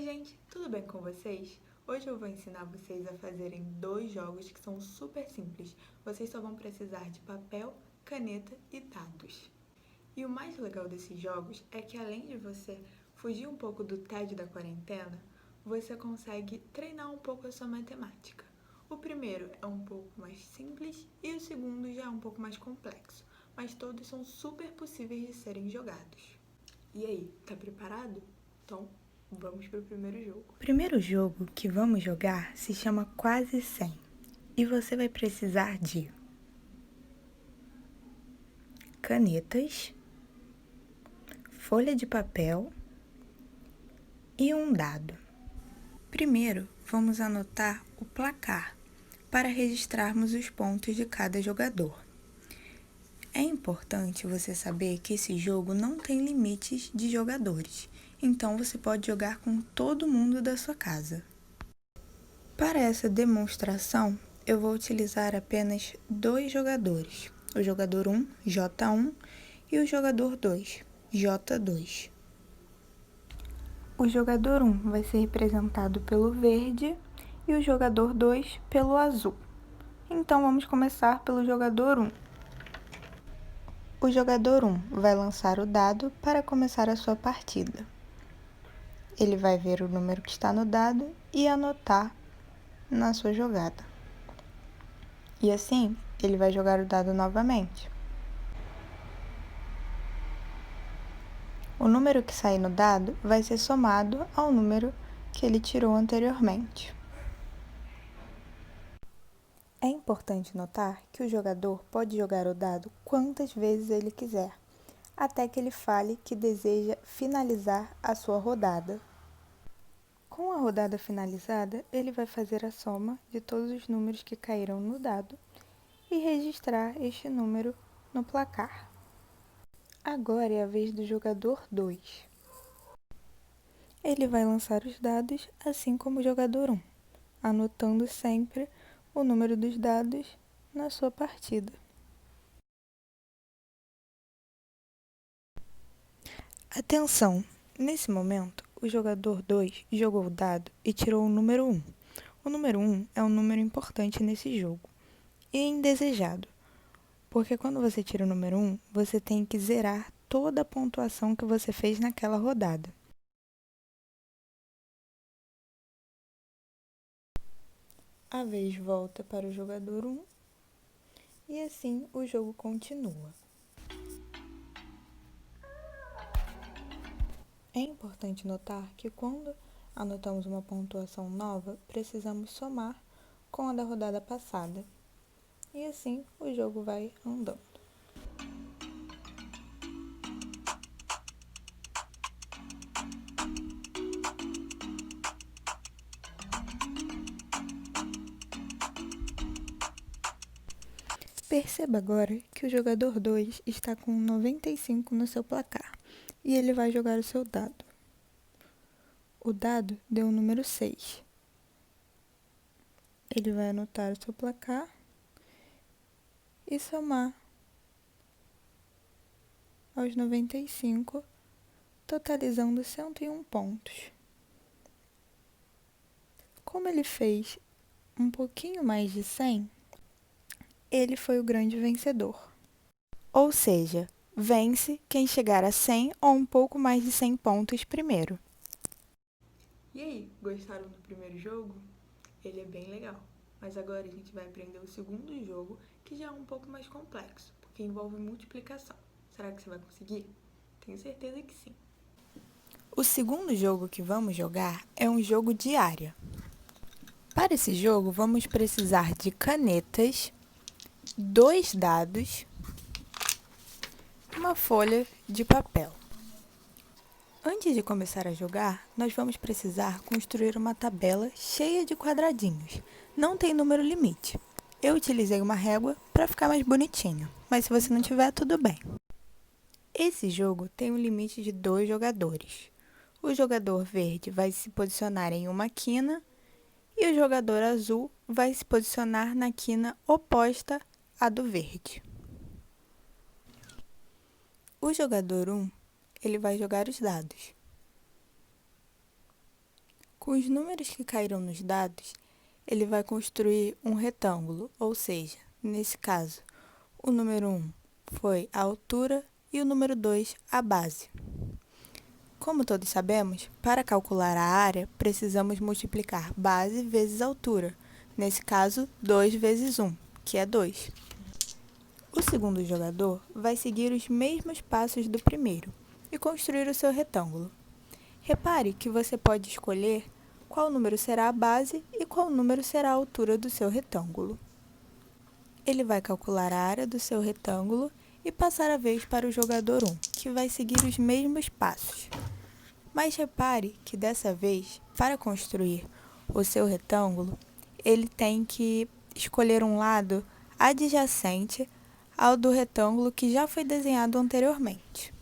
gente, tudo bem com vocês? Hoje eu vou ensinar vocês a fazerem dois jogos que são super simples. Vocês só vão precisar de papel, caneta e dados. E o mais legal desses jogos é que além de você fugir um pouco do tédio da quarentena, você consegue treinar um pouco a sua matemática. O primeiro é um pouco mais simples e o segundo já é um pouco mais complexo, mas todos são super possíveis de serem jogados. E aí, tá preparado? Então, vamos para o primeiro jogo. O primeiro jogo que vamos jogar se chama Quase 100 e você vai precisar de canetas, folha de papel e um dado. Primeiro, vamos anotar o placar para registrarmos os pontos de cada jogador. É importante você saber que esse jogo não tem limites de jogadores, então você pode jogar com todo mundo da sua casa. Para essa demonstração, eu vou utilizar apenas dois jogadores, o jogador 1, J1, e o jogador 2, J2. O jogador 1 vai ser representado pelo verde e o jogador 2 pelo azul. Então, vamos começar pelo jogador 1. O jogador 1 vai lançar o dado para começar a sua partida. Ele vai ver o número que está no dado e anotar na sua jogada. E assim, ele vai jogar o dado novamente. O número que sair no dado vai ser somado ao número que ele tirou anteriormente. É importante notar que o jogador pode jogar o dado quantas vezes ele quiser, até que ele fale que deseja finalizar a sua rodada. Com a rodada finalizada, ele vai fazer a soma de todos os números que caíram no dado e registrar este número no placar. Agora é a vez do jogador 2. Ele vai lançar os dados assim como o jogador 1, anotando sempre o número dos dados na sua partida. Atenção! Nesse momento, o jogador 2 jogou o dado e tirou o número 1. O número 1 é um número importante nesse jogo e indesejado, porque quando você tira o número 1, você tem que zerar toda a pontuação que você fez naquela rodada. A vez volta para o jogador 1 e assim o jogo continua. É importante notar que quando anotamos uma pontuação nova, precisamos somar com a da rodada passada. E assim o jogo vai andando. Perceba agora que o jogador 2 está com 95 no seu placar e ele vai jogar o seu dado. O dado deu o número 6. Ele vai anotar o seu placar e somar aos 95, totalizando 101 pontos. Como ele fez um pouquinho mais de 100, ele foi o grande vencedor. Ou seja, vence quem chegar a 100 ou um pouco mais de 100 pontos primeiro. E aí, gostaram do primeiro jogo? Ele é bem legal. Mas agora a gente vai aprender o segundo jogo, que já é um pouco mais complexo, porque envolve multiplicação. Será que você vai conseguir? Tenho certeza que sim. O segundo jogo que vamos jogar é um jogo de área. Para esse jogo, vamos precisar de canetas, 2 dados, uma folha de papel. Antes de começar a jogar, nós vamos precisar construir uma tabela cheia de quadradinhos. Não tem número limite. Eu utilizei uma régua para ficar mais bonitinho, mas se você não tiver, tudo bem. Esse jogo tem um limite de 2 jogadores. O jogador verde vai se posicionar em uma quina e o jogador azul vai se posicionar na quina oposta à do verde. O jogador 1, ele vai jogar os dados. Com os números que caíram nos dados, ele vai construir um retângulo, ou seja, nesse caso, o número 1 foi a altura e o número 2 a base. Como todos sabemos, para calcular a área, precisamos multiplicar base vezes altura, nesse caso, 2 vezes 1, que é 2. O segundo jogador vai seguir os mesmos passos do primeiro e construir o seu retângulo. Repare que você pode escolher qual número será a base e qual número será a altura do seu retângulo. Ele vai calcular a área do seu retângulo e passar a vez para o jogador 1, que vai seguir os mesmos passos. Mas repare que dessa vez, para construir o seu retângulo, ele tem que escolher um lado adjacente ao do retângulo que já foi desenhado anteriormente.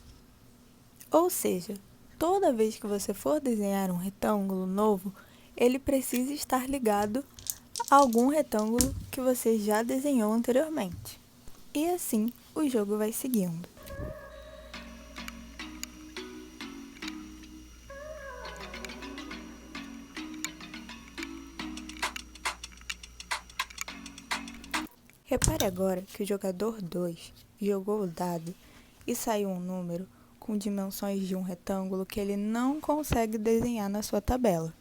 Ou seja, toda vez que você for desenhar um retângulo novo, ele precisa estar ligado a algum retângulo que você já desenhou anteriormente. E assim o jogo vai seguindo. Repare agora que o jogador 2 jogou o dado e saiu um número com dimensões de um retângulo que ele não consegue desenhar na sua tabela.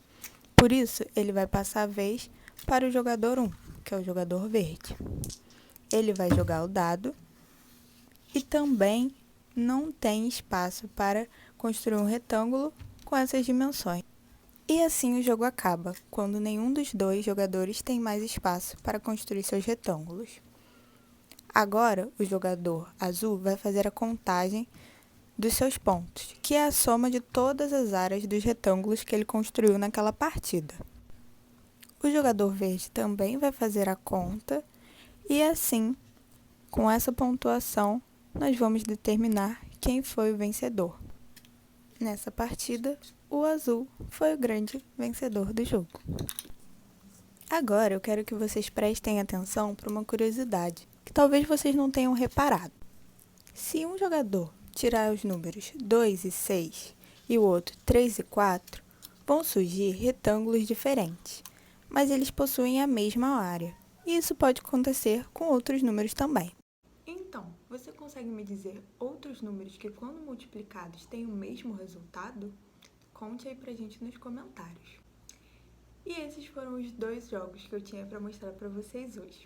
Por isso, ele vai passar a vez para o jogador 1, que é o jogador verde. Ele vai jogar o dado e também não tem espaço para construir um retângulo com essas dimensões. E assim o jogo acaba, quando nenhum dos dois jogadores tem mais espaço para construir seus retângulos. Agora, o jogador azul vai fazer a contagem dos seus pontos, que é a soma de todas as áreas dos retângulos que ele construiu naquela partida. O jogador verde também vai fazer a conta e assim, com essa pontuação, nós vamos determinar quem foi o vencedor. Nessa partida, o azul foi o grande vencedor do jogo. Agora eu quero que vocês prestem atenção para uma curiosidade, que talvez vocês não tenham reparado. Se um jogador tirar os números 2 e 6 e o outro 3 e 4, vão surgir retângulos diferentes, mas eles possuem a mesma área. E isso pode acontecer com outros números também. Então, você consegue me dizer outros números que, quando multiplicados, têm o mesmo resultado? Conte aí pra gente nos comentários. E esses foram os 2 jogos que eu tinha para mostrar para vocês hoje.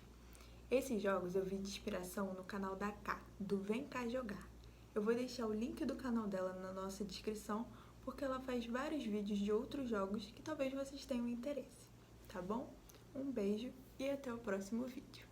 Esses jogos eu vi de inspiração no canal da Ká, do Vem Cá Jogar. Eu vou deixar o link do canal dela na nossa descrição, porque ela faz vários vídeos de outros jogos que talvez vocês tenham interesse, tá bom? Um beijo e até o próximo vídeo.